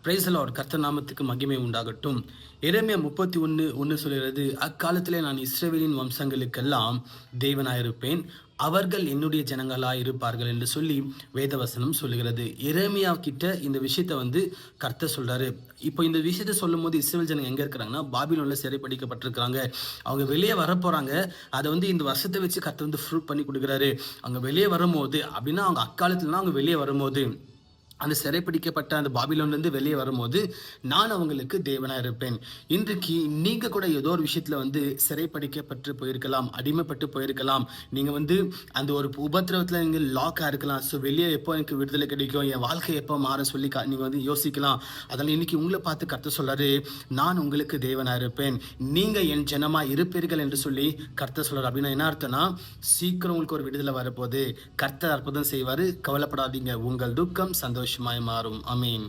Praise the Lord. கர்த்தர் நாமத்துக்கு மகிமை உண்டாகட்டும். எரேமியா 31:1 சொல்கிறது, அக்காலத்திலே நான் இஸ்ரவேலின் வம்சங்களுக்கெல்லாம் தேவனாயிருப்பேன், அவர்கள் என்னுடைய ஜனங்களாய் இருப்பார்கள் என்று சொல்லி வேதவசனம் சொல்லுகிறது. எரேமியா கிட்ட இந்த விஷயத்தை கர்த்தர் சொல்றாரு. இப்போ இந்த விஷயத்தை சொல்லும் போது இஸ்ரவேல் ஜனங்க எங்க இருக்கிறாங்கன்னா, பாபிலோன்ல சிறைப்பிடிக்கப்பட்டிருக்கிறாங்க. அவங்க வெளியே வரப்போறாங்க. அதை இந்த வருஷத்தை வச்சு கர்த்தர் ஃப்ரூட் பண்ணி கொடுக்குறாரு. அவங்க வெளியே வரும்போது அப்படின்னா, அவங்க அக்காலத்துலனா அவங்க வெளியே வரும்போது அந்த சிறைப்பிடிக்கப்பட்ட அந்த பாபிலோன்லேருந்து வெளியே வரும்போது நான் அவங்களுக்கு தேவனாக இருப்பேன். இன்றைக்கு நீங்கள் கூட ஏதோ ஒரு விஷயத்தில் சிறைப்பிடிக்கப்பட்டு போயிருக்கலாம், அடிமைப்பட்டு போயிருக்கலாம். நீங்கள் அந்த ஒரு உபத்திரவத்தில் நீங்கள் லாக்காக இருக்கலாம். ஸோ வெளியே எப்போ எனக்கு விடுதலை கிடைக்கும், என் வாழ்க்கை எப்போ மாற சொல்லி நீங்கள் யோசிக்கலாம். அதனால் இன்னைக்கு உங்களை பார்த்து கர்த்தர் சொல்கிறாரு, நான் உங்களுக்கு தேவனாக இருப்பேன், நீங்கள் என் ஜனமாக இருப்பீர்கள் என்று சொல்லி கர்த்தர் சொல்கிறார். அப்படின்னா என்ன அர்த்தம்னா, சீக்கிரம் உங்களுக்கு ஒரு விடுதலை வரப்போகுது. கர்த்தர் அற்புதம் செய்வார். கவலைப்படாதீங்க. உங்கள் துக்கம் சந்தோஷமாய் மாறும். ஆமீன்.